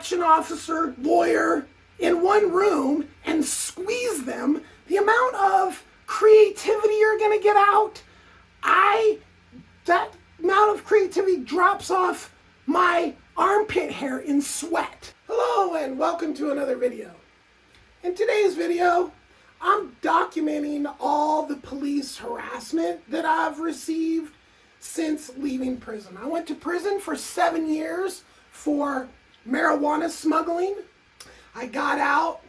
correction officer, lawyer in one room and squeeze them, the amount of creativity you're going to get out, that amount of creativity drops off my armpit hair in sweat. Hello and welcome to another video. In today's video, I'm documenting all the police harassment that I've received since leaving prison. I went to prison for 7 years for marijuana smuggling. I got out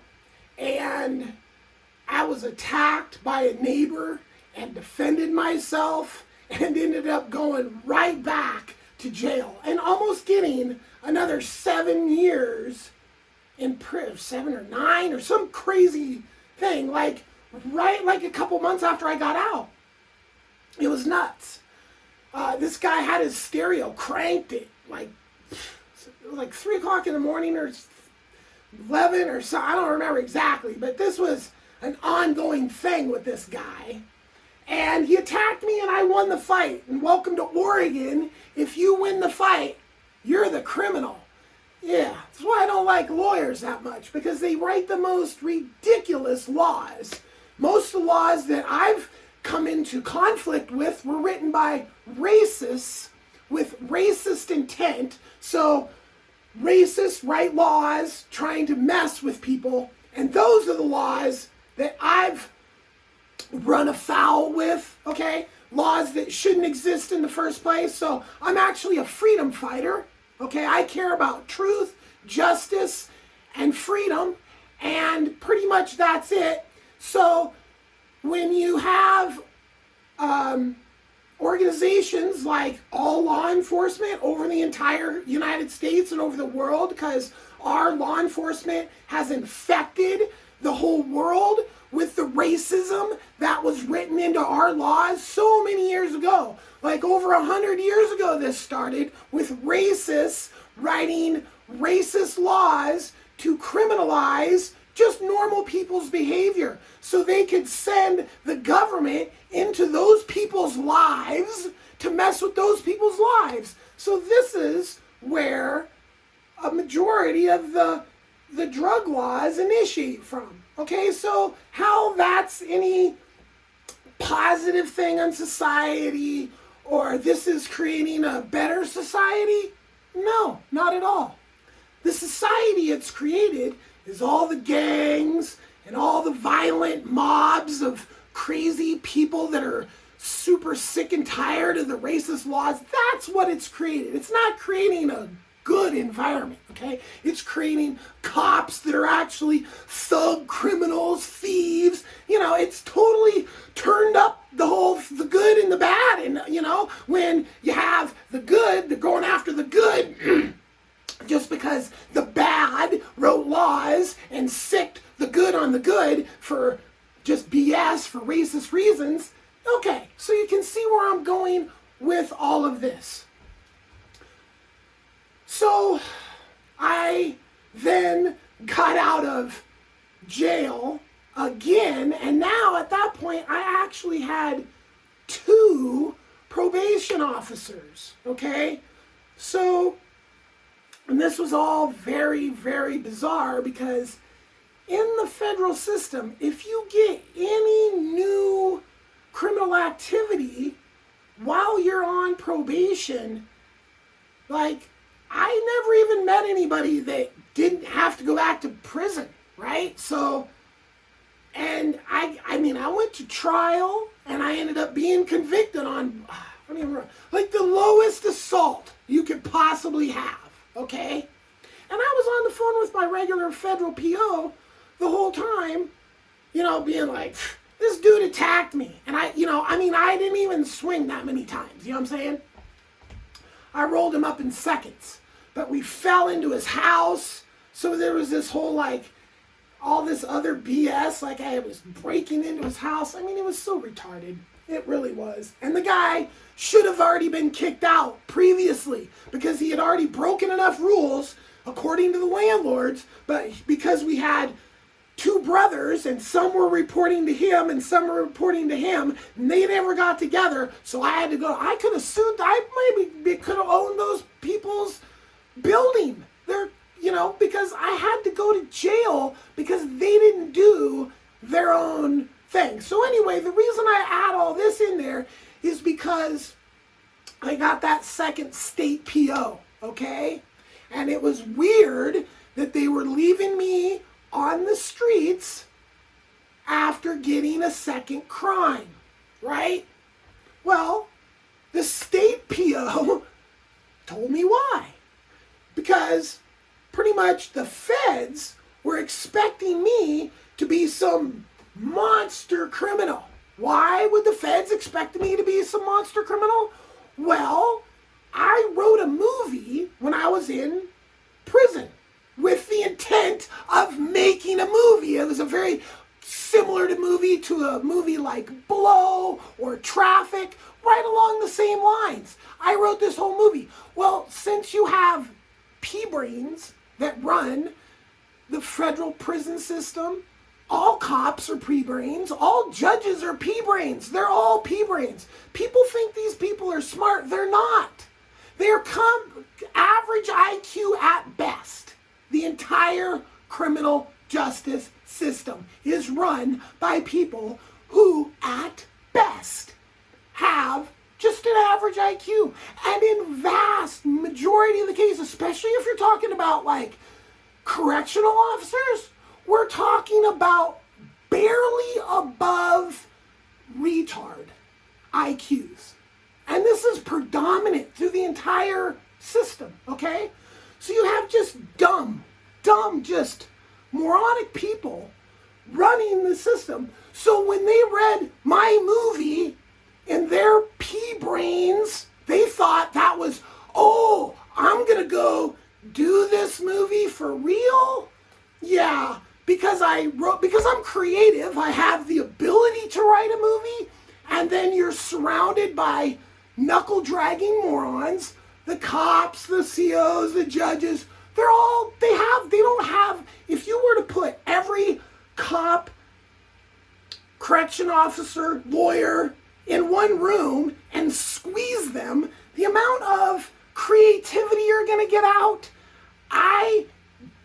and I was attacked by a neighbor and defended myself and ended up going right back to jail and almost getting another 7 years in prison, 7 or 9 or some crazy thing, like a couple months after I got out. It was nuts. This guy had his stereo cranked it like 3 o'clock in the morning or 11 or so. I don't remember exactly, but this was an ongoing thing with this guy. And he attacked me and I won the fight. And welcome to Oregon. If you win the fight, you're the criminal. Yeah, that's why I don't like lawyers that much, because they write the most ridiculous laws. Most of the laws that I've come into conflict with were written by racists with racist intent. So racists write laws trying to mess with people, and those are the laws that I've run afoul with, okay? Laws that shouldn't exist in the first place. So I'm actually a freedom fighter, okay? I care about truth, justice, and freedom, and pretty much that's it. So when you have organizations like all law enforcement over the entire United States and over the world, because our law enforcement has infected the whole world with the racism that was written into our laws so many years ago. Like over 100 years ago this started with racists writing racist laws to criminalize just normal people's behavior so they could send the government into those people's lives to mess with those people's lives. So this is where a majority of the drug laws initiate from. Okay, so how that's any positive thing on society, or this is creating a better society? No, not at all. The society it's created is all the gangs and all the violent mobs of crazy people that are super sick and tired of the racist laws. That's what it's created. It's not creating a good environment, okay? It's creating cops that are actually thug criminals, thieves. You know, it's totally turned up the good and the bad. And, you know, when you have the good, they're going after the good just because the bad wrote laws and sicked the good on the good for just BS, for racist reasons. Okay, so you can see where I'm going with all of this. So I then got out of jail again, and now at that point I actually had 2 probation officers, okay? So, and this was all very, very bizarre, because in the federal system, if you get any new criminal activity while you're on probation, like, I never even met anybody that didn't have to go back to prison, right? So, and I mean, I went to trial and I ended up being convicted on, I don't even remember, like the lowest assault you could possibly have, okay? And I was on the phone with my regular federal PO the whole time, you know, being like, this dude attacked me. And I didn't even swing that many times, you know what I'm saying? I rolled him up in seconds. But we fell into his house, so there was this whole, like, all this other BS, like I was breaking into his house. I mean, it was so retarded. It really was. And the guy should have already been kicked out previously, because he had already broken enough rules, according to the landlords, but because we had 2 brothers, and some were reporting to him and some were reporting to him, and they never got together, so I had to go. I could have sued, I maybe could have owned those people's building. They're because I had to go to jail because they didn't do their own thing. So anyway, the reason I add all this in there is because I got that second state PO, okay? And it was weird that they were leaving me on the streets after getting a second crime, right? Well, the state PO told me why. Because pretty much the feds were expecting me to be some monster criminal. Why would the feds expect me to be some monster criminal? Well, I wrote a movie when I was in prison with the intent of making a movie. It was a very similar to a movie like Blow or Traffic, right along the same lines. I wrote this whole movie. Well, since you have pea-brains that run the federal prison system, all cops are pea-brains, all judges are pea-brains. They're all pea-brains. People think these people are smart. They're not. They're average IQ at best. The entire criminal justice system is run by people who, at best, have just an average IQ. And in vast majority of the cases, especially if you're talking about like correctional officers, we're talking about barely above retard IQs. And this is predominant through the entire system, okay? So you have just dumb, just moronic people running the system. So when they read my movie in their pea brains, they thought that was, oh, I'm gonna go do this movie for real? Yeah, because I'm creative, I have the ability to write a movie, and then you're surrounded by knuckle-dragging morons, the cops, the COs, the judges, they don't have, if you were to put every cop, correction officer, lawyer in one room and squeeze them, the amount of creativity you're going to get out,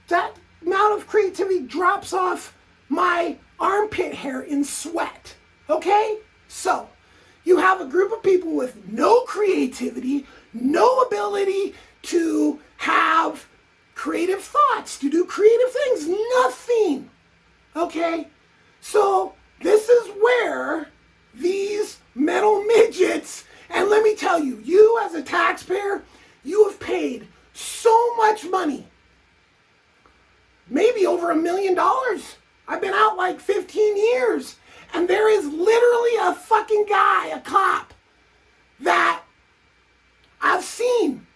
that amount of creativity drops off my armpit hair in sweat, okay? So, you have a group of people with no creativity, no ability to have creative thoughts, to do creative things, nothing, okay? So, this is where these metal midgets, and let me tell you, you as a taxpayer, you have paid so much money, maybe over $1 million. I've been out like 15 years, and there is literally a fucking guy, a cop, that I've seen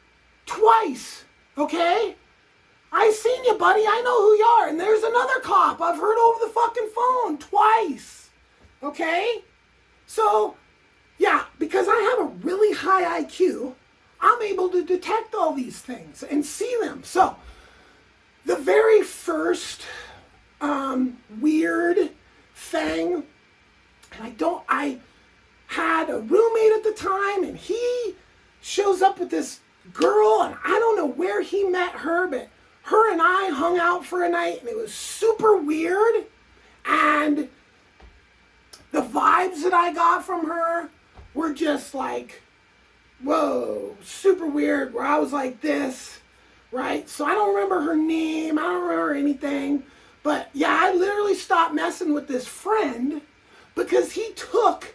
twice, okay? I seen you, buddy. I know who you are. And there's another cop I've heard over the fucking phone twice, okay? So, yeah, because I have a really high IQ, I'm able to detect all these things and see them. So, the very first weird thing, and I had a roommate at the time, and he shows up with this girl, and I don't know where he met her, but her and I hung out for a night, and it was super weird, and the vibes that I got from her were just like, whoa, super weird, where I was like this, right? So I don't remember her name, I don't remember anything, but yeah, I literally stopped messing with this friend because he took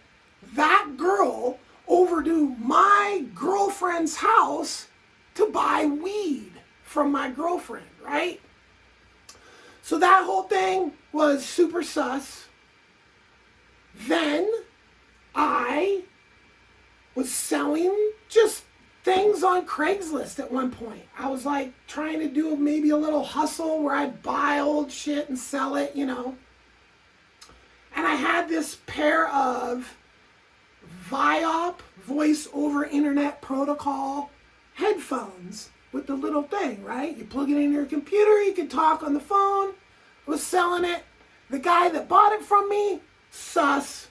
that girl over to my girlfriend's house to buy weed from my girlfriend, right? So that whole thing was super sus. Then I was selling just things on Craigslist at one point. I was like trying to do maybe a little hustle where I'd buy old shit and sell it, you know. And I had this pair of VIOP, voice over internet protocol headphones with the little thing, right? You plug it in your computer, you can talk on the phone. I was selling it. The guy that bought it from me, sus,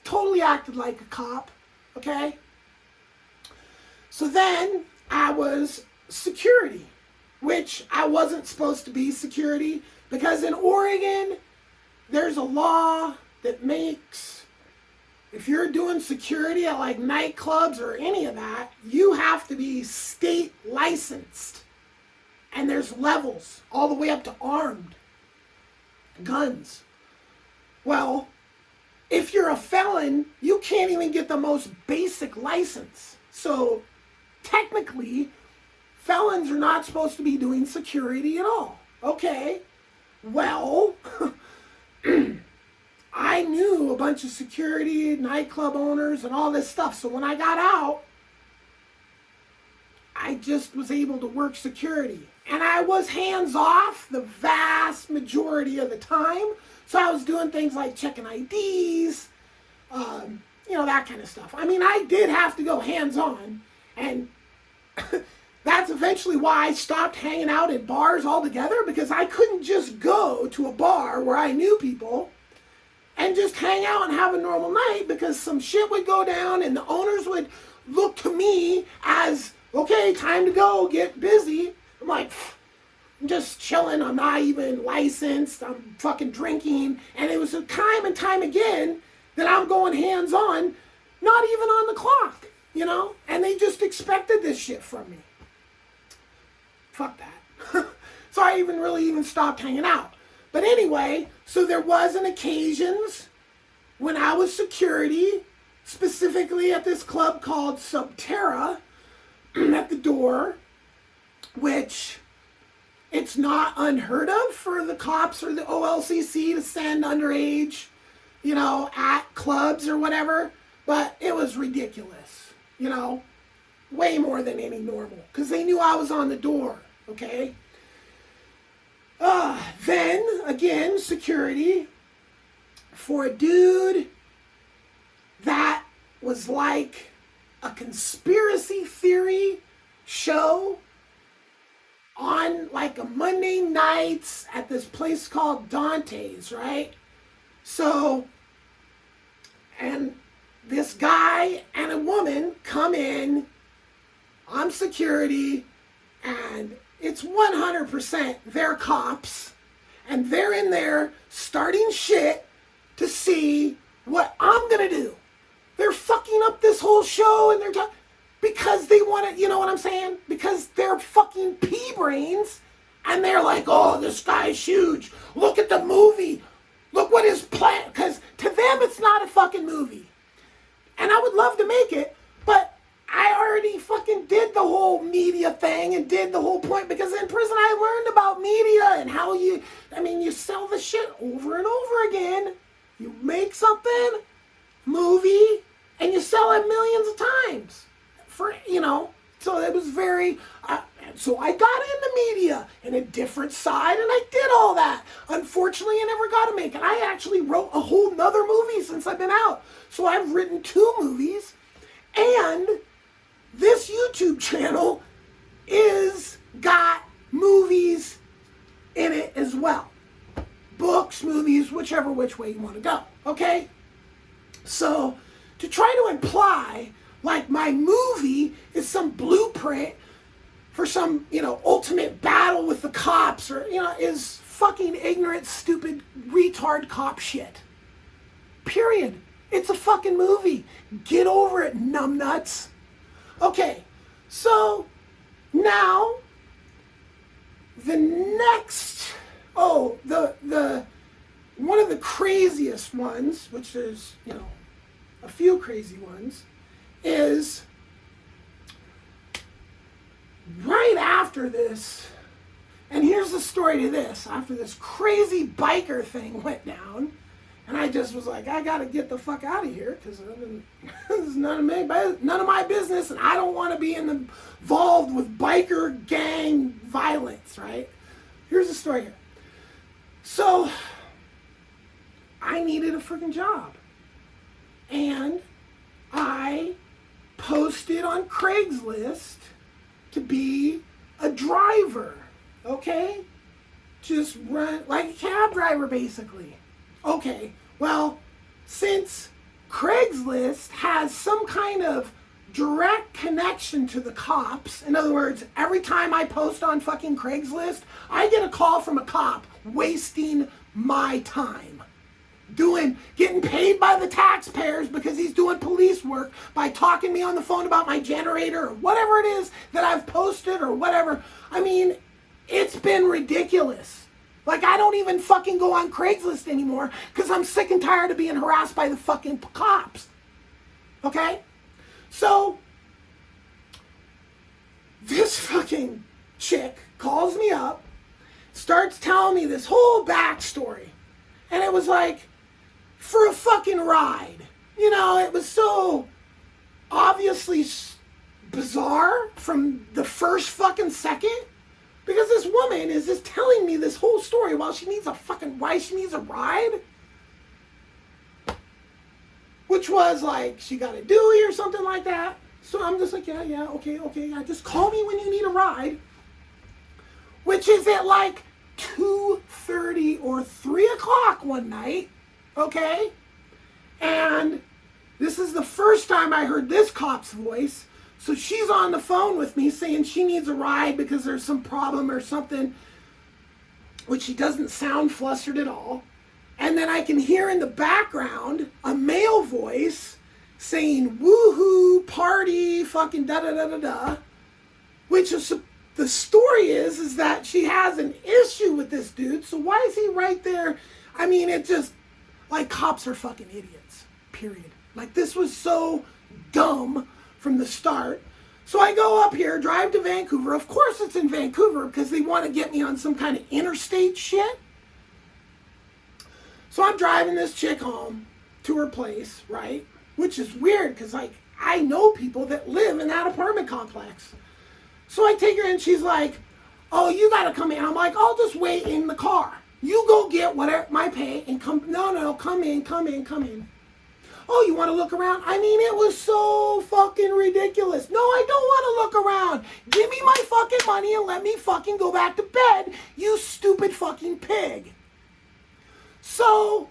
totally acted like a cop, okay? So then I was security which I wasn't supposed to be security, because in Oregon, there's a law that makes, if you're doing security at like nightclubs or any of that, you have to be state licensed. And there's levels all the way up to armed guns. Well, if you're a felon, you can't even get the most basic license. So technically, felons are not supposed to be doing security at all. Okay, well, I knew a bunch of security, nightclub owners, and all this stuff. So when I got out, I just was able to work security. And I was hands off the vast majority of the time. So I was doing things like checking IDs, that kind of stuff. I mean, I did have to go hands on. And that's eventually why I stopped hanging out at bars altogether, because I couldn't just go to a bar where I knew people and just hang out and have a normal night, because some shit would go down and the owners would look to me as, okay, time to go, get busy. I'm like, I'm just chilling, I'm not even licensed, I'm fucking drinking. And it was time and time again that I'm going hands on, not even on the clock, and they just expected this shit from me. Fuck that. So I even stopped hanging out. But anyway, so there was an occasions when I was security, specifically at this club called Subterra, at the door, which it's not unheard of for the cops or the OLCC to send underage, at clubs or whatever, but it was ridiculous, way more than any normal, because they knew I was on the door, okay? Then, again, security for a dude that was like a conspiracy theory show on like a Monday nights at this place called Dante's, right? So, and this guy and a woman come in, I'm security, and it's 100% they're cops, and they're in there starting shit to see what I'm gonna do. They're fucking up this whole show, and they're because they want to, you know what I'm saying? Because they're fucking pea brains, and they're like, oh, this guy's huge. Look at the movie. Look what his plan, because to them it's not a fucking movie. And I would love to make it, but I already fucking did the whole media thing and did the whole point, because in prison I learned about media and how you sell the shit over and over again. You make something, movie, and you sell it millions of times. So it was very, so I got in the media in a different side, and I did all that. Unfortunately, I never got to make it. I actually wrote a whole nother movie since I've been out. So I've written 2 movies, and this YouTube channel is got movies in it as well. Books, movies, which way you want to go, okay? So to try to imply like my movie is some blueprint for some, ultimate battle with the cops or, is fucking ignorant, stupid, retard cop shit. Period. It's a fucking movie. Get over it, numbnuts. Okay, so now the next, the one of the craziest ones, which there's, a few crazy ones, is right after this, and here's the story to this, after this crazy biker thing went down, and I just was like, I gotta get the fuck out of here, because this is none of my business, and I don't want to be involved with biker gang violence, right? Here's the story here. So, I needed a freaking job, and I posted on Craigslist to be a driver, okay? Just run like a cab driver, basically. Okay, well, since Craigslist has some kind of direct connection to the cops. In other words, every time I post on fucking Craigslist, I get a call from a cop wasting my time. Getting paid by the taxpayers because he's doing police work by talking to me on the phone about my generator or whatever it is that I've posted or whatever. I mean, it's been ridiculous. Like, I don't even fucking go on Craigslist anymore because I'm sick and tired of being harassed by the fucking cops. Okay? So, this fucking chick calls me up, starts telling me this whole backstory. And it was like, for a fucking ride. You know, it was so obviously bizarre from the first fucking second. Because this woman is just telling me this whole story while she needs why she needs a ride. Which was like, she got a Dewey or something like that. So I'm just like, yeah, okay, yeah, just call me when you need a ride. Which is at like 2:30 or 3 o'clock one night, okay? And this is the first time I heard this cop's voice. So she's on the phone with me saying she needs a ride because there's some problem or something, which she doesn't sound flustered at all. And then I can hear in the background a male voice saying, woohoo, party, fucking da-da-da-da-da, which is, the story is that she has an issue with this dude, so why is he right there? I mean, it just, like, cops are fucking idiots, period. Like, this was so dumb from the start. So I go up here, drive to Vancouver. Of course it's in Vancouver because they want to get me on some kind of interstate shit. So I'm driving this chick home to her place, right? Which is weird because, like, I know people that live in that apartment complex. So I take her in, she's like, oh, you got to come in. I'm like, I'll just wait in the car. You go get whatever my pay and come. No, come in. Oh, you want to look around? I mean, it was so fucking ridiculous. No, I don't want to look around. Give me my fucking money and let me fucking go back to bed, you stupid fucking pig. So,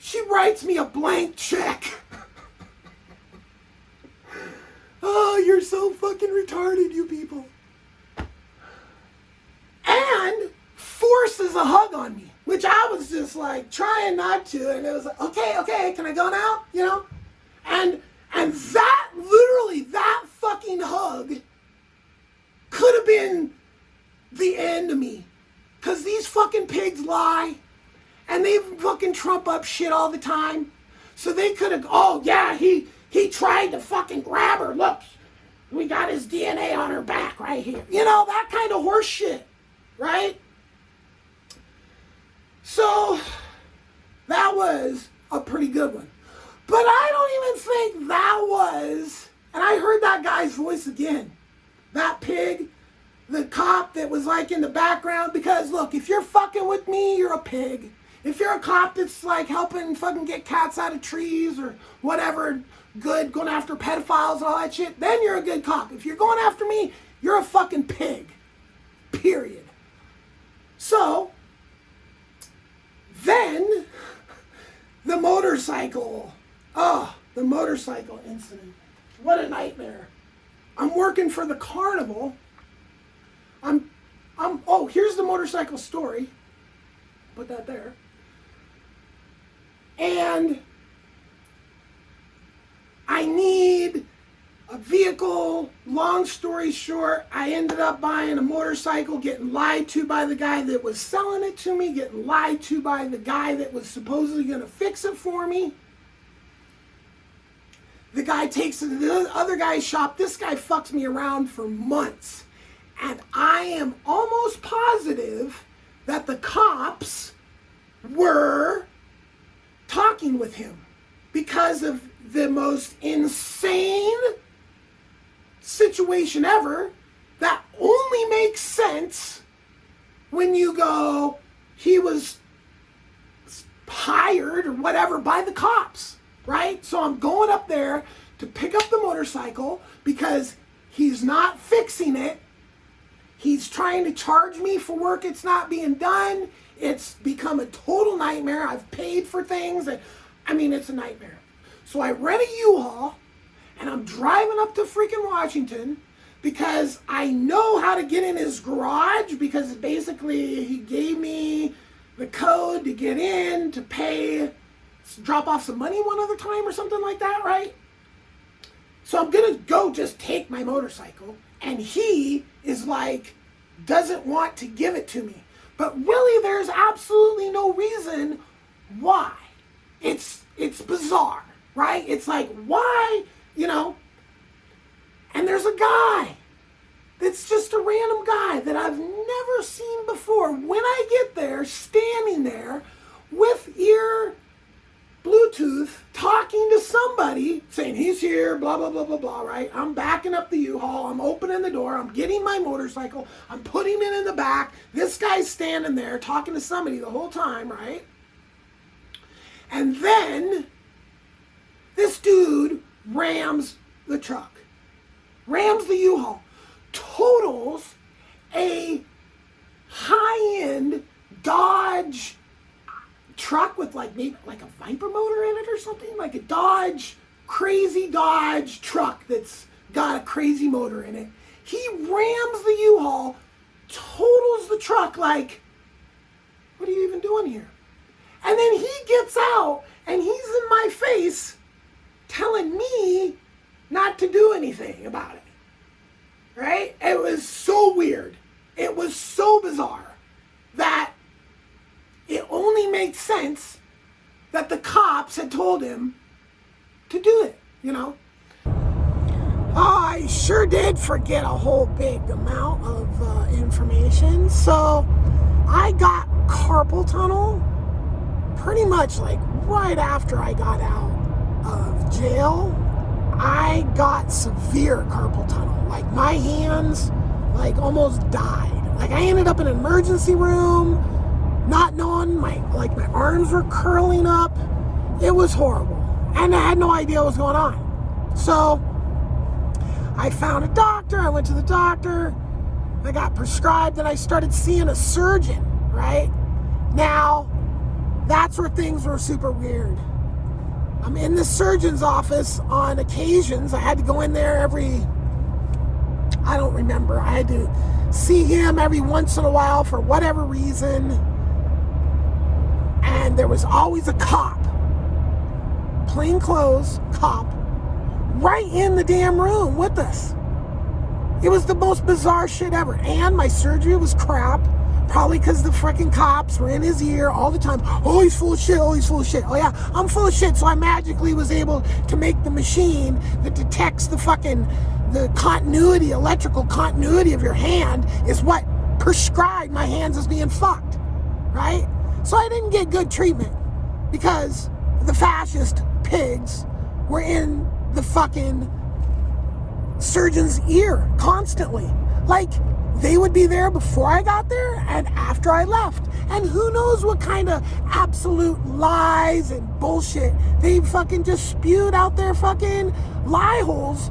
she writes me a blank check. Oh, you're so fucking retarded, you people. And forces a hug on me, which I was just like trying not to, and it was like, okay, can I go now? You know? And that, literally, that fucking hug could have been the end of me. Because these fucking pigs lie, and they fucking trump up shit all the time. So they could have, oh yeah, he tried to fucking grab her. Look, we got his DNA on her back right here. You know, that kind of horse shit, right? So, that was a pretty good one. But I don't even think that was, and I heard that guy's voice again. That pig, the cop that was like in the background, because look, if you're fucking with me, you're a pig. If you're a cop that's like helping fucking get cats out of trees or whatever, good, going after pedophiles and all that shit, then you're a good cop. If you're going after me, you're a fucking pig. Period. So, then, the motorcycle incident. What a nightmare. I'm working for the carnival. Oh, here's the motorcycle story. Put that there. And I need a vehicle. Long story short, I ended up buying a motorcycle, getting lied to by the guy that was selling it to me, getting lied to by the guy that was supposedly going to fix it for me. The guy takes it to the other guy's shop. This guy fucks me around for months. And I am almost positive that the cops were talking with him because of the most insane situation ever that only makes sense when you go, he was hired or whatever by the cops, right? So I'm going up there to pick up the motorcycle because he's not fixing it. He's trying to charge me for work it's not being done. It's become a total nightmare. I've paid for things. I mean, it's a nightmare. So I rent a U-Haul, And I'm driving up to freaking Washington because I know how to get in his garage, because basically he gave me the code to get in, to pay, drop off some money one other time or something like that, right? So I'm going to go just take my motorcycle, and he is like, doesn't want to give it to me. But really, there's absolutely no reason why. It's bizarre, right? It's like, why, and there's a guy that's just a random guy that I've never seen before. When I get there, standing there with ear Bluetooth, talking to somebody, saying he's here, blah, blah, blah, blah, blah, right? I'm backing up the U-Haul. I'm opening the door. I'm getting my motorcycle. I'm putting it in the back. This guy's standing there talking to somebody the whole time, right? And then this dude rams the truck, rams the U-Haul, totals a high-end Dodge truck with maybe a Viper motor in it or something, like a crazy Dodge truck that's got a crazy motor in it. He rams the U-Haul, totals the truck, like, what are you even doing here? And then he gets out and he's in my face telling me not to do anything about it. Right? It was so weird. It was so bizarre that it only makes sense that the cops had told him to do it, I sure did forget a whole big amount of information. So I got carpal tunnel pretty much right after I got out of jail. I got severe carpal tunnel. My hands almost died. I ended up in an emergency room, not knowing my arms were curling up. It was horrible. And I had no idea what was going on. So I found a doctor. I went to the doctor. I got prescribed, and I started seeing a surgeon, right? Now, that's where things were super weird. I'm in the surgeon's office on occasions. I had to go in there I don't remember. I had to see him every once in a while for whatever reason. And there was always a cop, plainclothes cop, right in the damn room with us. It was the most bizarre shit ever. And my surgery was crap. Probably because the freaking cops were in his ear all the time. Oh, he's full of shit. Oh, he's full of shit. Oh, yeah, I'm full of shit. So I magically was able to make the machine that detects the continuity, electrical continuity of your hand is what prescribed my hands as being fucked, right? So I didn't get good treatment because the fascist pigs were in the fucking surgeon's ear constantly. They would be there before I got there and after I left. And who knows what kind of absolute lies and bullshit they fucking just spewed out their fucking lie holes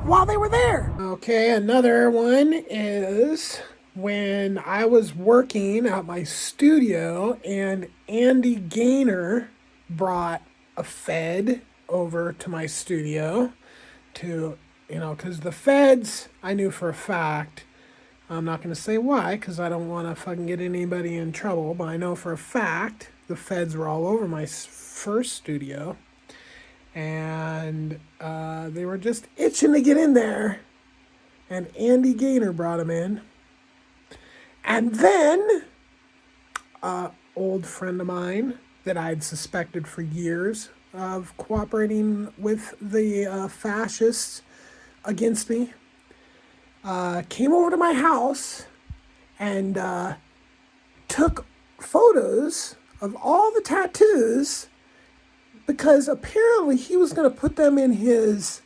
while they were there. Okay, another one is when I was working at my studio and Andy Gaynor brought a Fed over to my studio to, because the Feds, I knew for a fact, I'm not going to say why, because I don't want to fucking get anybody in trouble, but I know for a fact the Feds were all over my first studio, and they were just itching to get in there, and Andy Gaynor brought them in. And then an old friend of mine that I'd suspected for years of cooperating with the fascists against me, came over to my house and took photos of all the tattoos, because apparently he was going to put them in his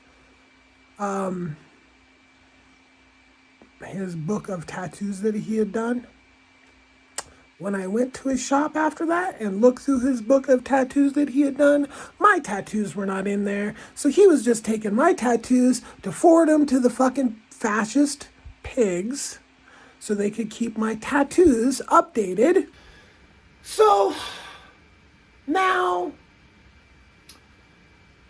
book of tattoos that he had done. When I went to his shop after that and looked through his book of tattoos that he had done, my tattoos were not in there. So he was just taking my tattoos to forward them to the fucking fascist pigs so they could keep my tattoos updated. So now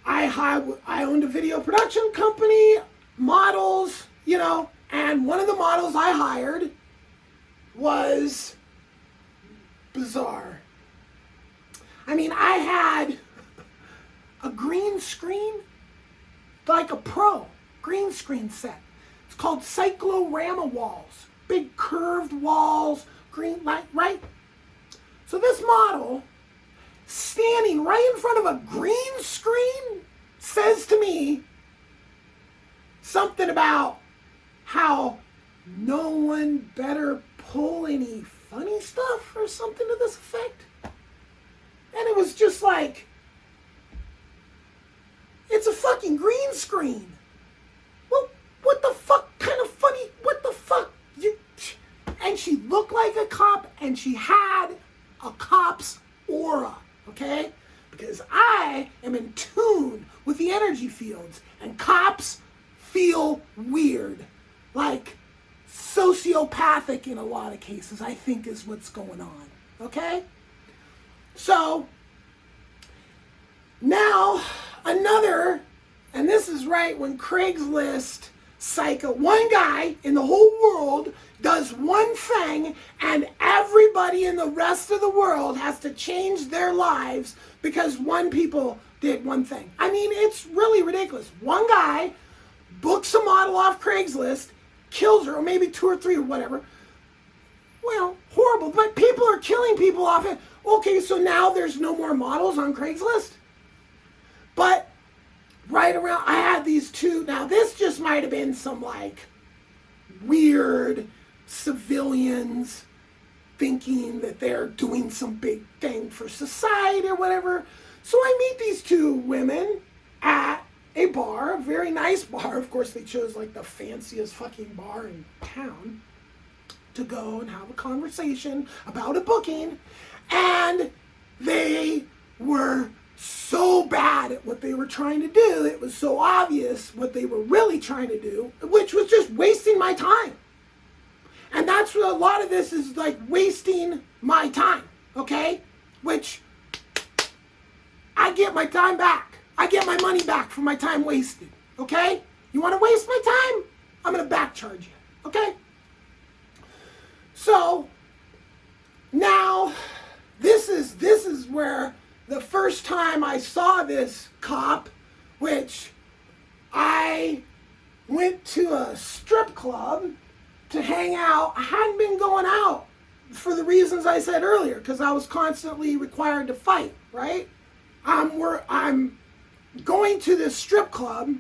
I owned a video production company, models, you know, and one of the models I hired was bizarre. I mean, I had a green screen, like a pro green screen set. It's called cyclorama walls. Big curved walls, green light, right? So this model, standing right in front of a green screen, says to me something about how no one better pull any funny stuff or something to this effect. And it was just like, it's a fucking green screen. Well, what the fuck kind of funny, what the fuck? And she looked like a cop, and she had a cop's aura, okay? Because I am in tune with the energy fields, and cops feel weird. Like sociopathic in a lot of cases, I think is what's going on, okay? So, now, another, and this is right when Craigslist Psycho, one guy in the whole world does one thing, and everybody in the rest of the world has to change their lives because one people did one thing. I mean, it's really ridiculous. One guy books a model off Craigslist, kills her, or maybe 2 or 3 or whatever. Well, horrible, but people are killing people off it. Okay, so now there's no more models on Craigslist? But right around, I had these 2, now this just might have been some like weird civilians thinking that they're doing some big thing for society or whatever. So I meet these 2 women at a bar, a very nice bar. Of course, they chose like the fanciest fucking bar in town to go and have a conversation about a booking. And they were so bad at what they were trying to do. It was so obvious what they were really trying to do, which was just wasting my time. And that's what a lot of this is, like wasting my time, okay? Which I get my time back. I get my money back for my time wasted, okay? You want to waste my time? I'm going to back charge you, okay? So now this is where the first time I saw this cop, which I went to a strip club to hang out. I hadn't been going out for the reasons I said earlier, because I was constantly required to fight, right? I'm going to this strip club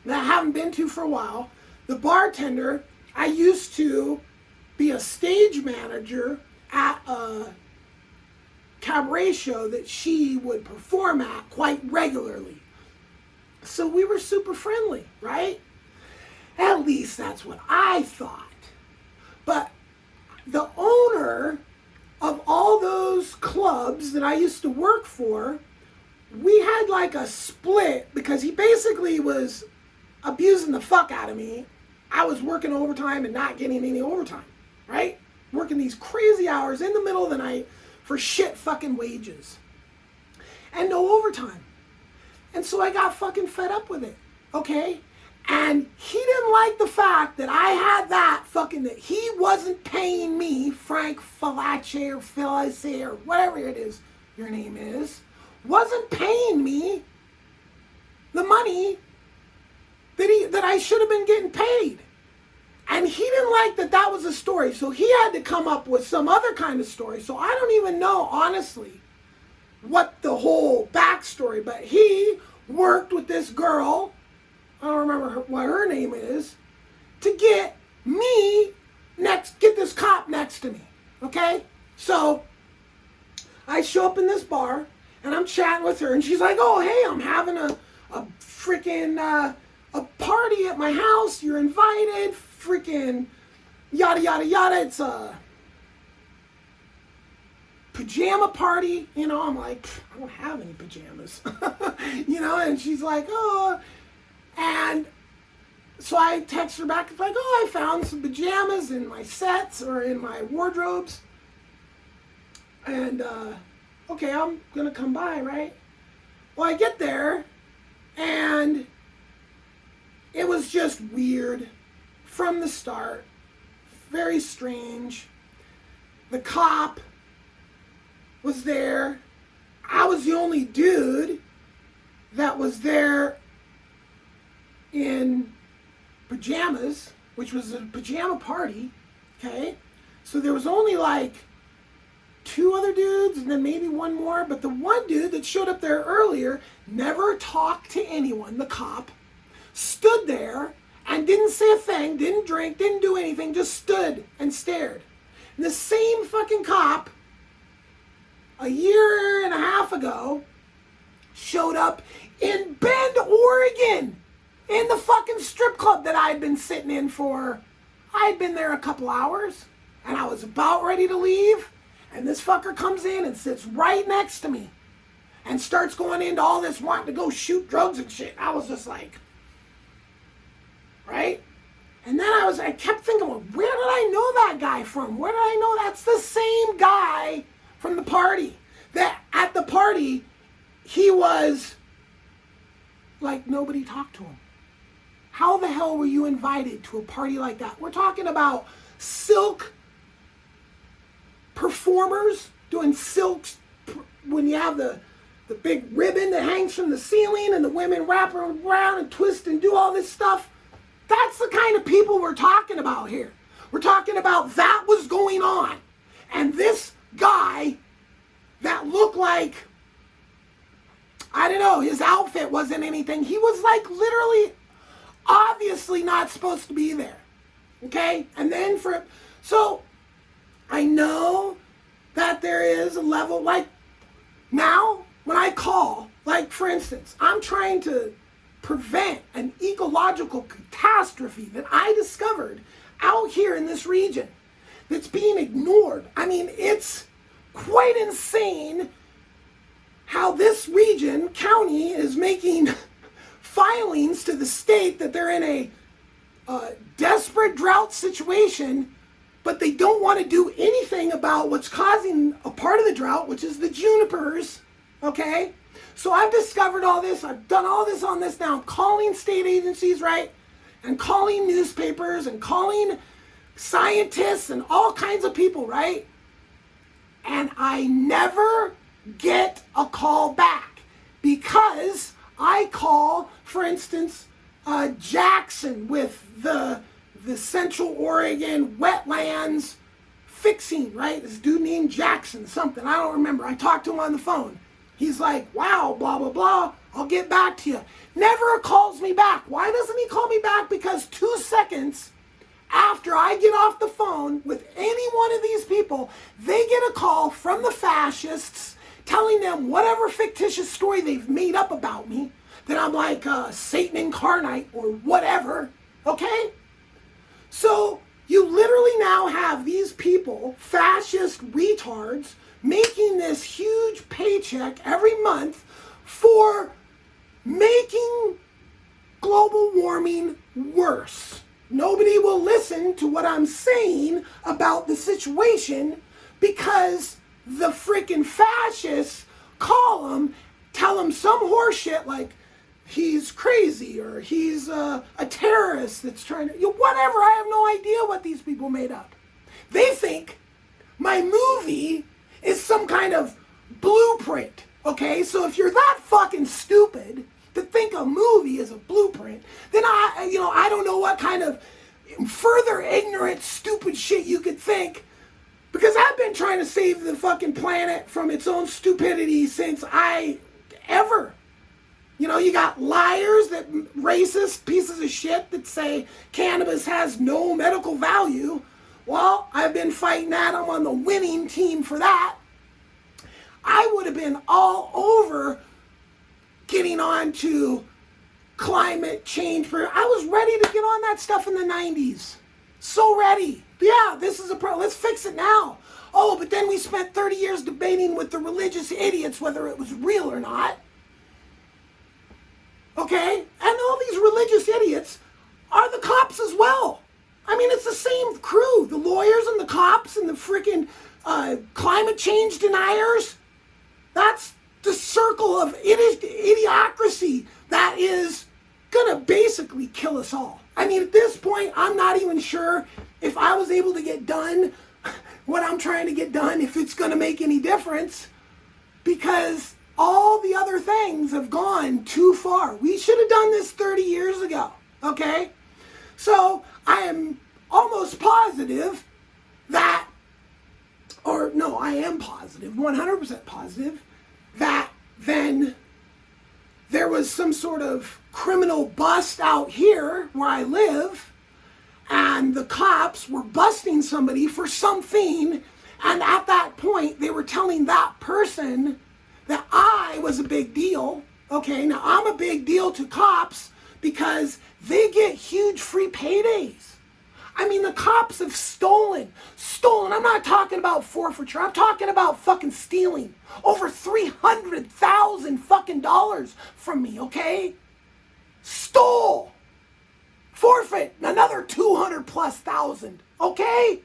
that I haven't been to for a while. The bartender, I used to be a stage manager at a cabaret show that she would perform at quite regularly. So we were super friendly, right? At least that's what I thought. But the owner of all those clubs that I used to work for, we had like a split because he basically was abusing the fuck out of me. I was working overtime and not getting any overtime, right? Working these crazy hours in the middle of the night for shit fucking wages. And no overtime. And so I got fucking fed up with it, okay? And he didn't like the fact that I had that fucking, that he wasn't paying me, Frank Falace or Felice or whatever it is your name is, wasn't paying me the money that I should have been getting paid. And he didn't like that that was a story. So he had to come up with some other kind of story. So I don't even know, honestly, what the whole backstory, but he worked with this girl, I don't remember what her name is, to get this cop next to me, okay? So I show up in this bar, and I'm chatting with her, and she's like, oh, hey, I'm having a freaking a party at my house, you're invited, freaking yada, yada, yada, it's a pajama party, you know, I'm like, I don't have any pajamas, you know, and she's like, oh, and so I text her back, like, oh, I found some pajamas in my sets or in my wardrobes, and, okay, I'm gonna come by, right? Well, I get there, And it was just weird from the start. Very strange. The cop was there. I was the only dude that was there in pajamas, which was a pajama party, okay? So there was only like 2 other dudes and then maybe one more, but the one dude that showed up there earlier never talked to anyone. The cop stood there and didn't say a thing, didn't drink, didn't do anything, just stood and stared. And the same fucking cop a year and a half ago showed up in Bend, Oregon, in the fucking strip club that I'd been sitting in for. I'd been there a couple hours, and I was about ready to leave, and this fucker comes in and sits right next to me and starts going into all this wanting to go shoot drugs and shit. I was just like, right? And then I kept thinking, well, where did I know that guy from? Where did I know that's the same guy from the party? That at the party, he was like, nobody talked to him. How the hell were you invited to a party like that? We're talking about silk performers doing silks when you have the big ribbon that hangs from the ceiling and the women wrap around and twist and do all this stuff. That's the kind of people we're talking about here. We're talking about that was going on. And this guy that looked like, I don't know, his outfit wasn't anything. He was like literally, obviously not supposed to be there. Okay? And then so I know that there is a level, like now when I call, like for instance, I'm trying to prevent an ecological catastrophe that I discovered out here in this region that's being ignored. I mean, it's quite insane how this region, county, is making filings to the state that they're in a desperate drought situation, but they don't want to do anything about what's causing a part of the drought, which is the junipers, okay? So I've discovered all this. I've done all this on this now. I'm calling state agencies, right? And calling newspapers and calling scientists and all kinds of people, right? And I never get a call back because I call, for instance, Jackson with the Central Oregon wetlands fixing, right? This dude named Jackson something. I don't remember. I talked to him on the phone. He's like, wow, blah, blah, blah. I'll get back to you. Never calls me back. Why doesn't he call me back? Because 2 seconds after I get off the phone with any one of these people, they get a call from the fascists telling them whatever fictitious story they've made up about me, that I'm like Satan incarnate or whatever, okay? So you literally now have these people, fascist retards, making this huge paycheck every month for making global warming worse. Nobody will listen to what I'm saying about the situation because the freaking fascists call him, tell him some horse shit like he's crazy or he's a terrorist that's trying to, whatever. I have no idea what these people made up. They think my movie is some kind of blueprint, okay? So if you're that fucking stupid to think a movie is a blueprint, then I don't know what kind of further ignorant, stupid shit you could think, because I've been trying to save the fucking planet from its own stupidity since ever. You got liars, that racist pieces of shit that say cannabis has no medical value. Well, I've been fighting that. I'm on the winning team for that. I would have been all over getting on to climate change. I was ready to get on that stuff in the 90s. So ready. Yeah, this is a problem. Let's fix it now. Oh, but then we spent 30 years debating with the religious idiots whether it was real or not. Okay? And all these religious idiots are the cops as well. I mean, it's the same crew. The lawyers and the cops and the freaking climate change deniers. That's the circle of idiocracy that is gonna basically kill us all. I mean, at this point, I'm not even sure if I was able to get done what I'm trying to get done, if it's gonna make any difference, because all the other things have gone too far. We should have done this 30 years ago, okay? So I am almost positive that, or no, I am positive, 100% positive, that then there was some sort of criminal bust out here where I live, and the cops were busting somebody for something, and at that point they were telling that person that I was a big deal. Okay, now I'm a big deal to cops because they get huge free paydays. I mean, the cops have stolen. I'm not talking about forfeiture. I'm talking about fucking stealing over $300,000 fucking dollars from me, okay? Stole. Forfeit another 200 plus thousand, okay?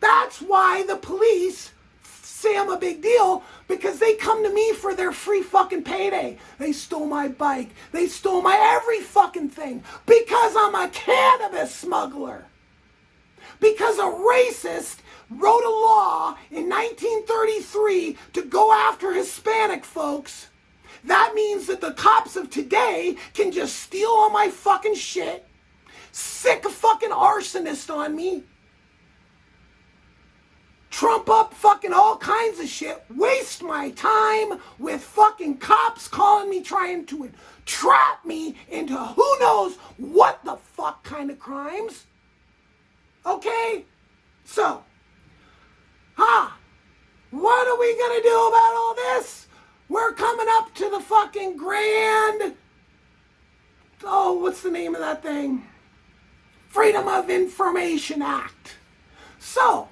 That's why the police say I'm a big deal, because they come to me for their free fucking payday. They stole my bike. They stole my every fucking thing because I'm a cannabis smuggler. Because a racist wrote a law in 1933 to go after Hispanic folks. That means that the cops of today can just steal all my fucking shit, sick a fucking arsonist on me, trump up fucking all kinds of shit, waste my time with fucking cops calling me, trying to trap me into who knows what the fuck kind of crimes. Okay? So, what are we gonna do about all this? We're coming up to the fucking what's the name of that thing? Freedom of Information Act. So,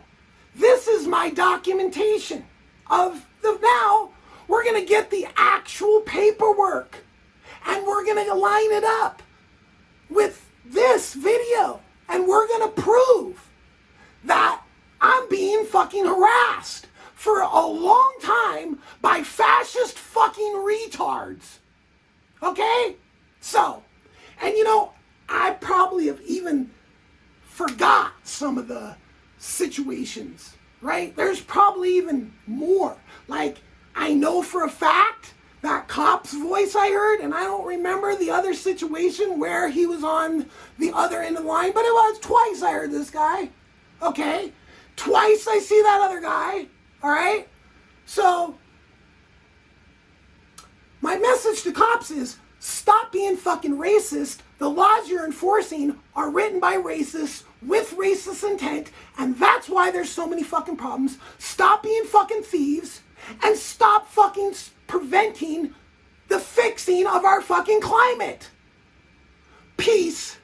this is my documentation of now we're going to get the actual paperwork and we're going to line it up with this video and we're going to prove that I'm being fucking harassed for a long time by fascist fucking retards. Okay? So, and I probably have even forgot some of the situations, right? There's probably even more. Like, I know for a fact that cop's voice I heard, and I don't remember the other situation where he was on the other end of the line, but it was twice I heard this guy. Okay? Twice I see that other guy. All right? So, my message to cops is, stop being fucking racist. The laws you're enforcing are written by racists with racist intent, and that's why there's so many fucking problems. Stop being fucking thieves, and stop fucking preventing the fixing of our fucking climate. Peace.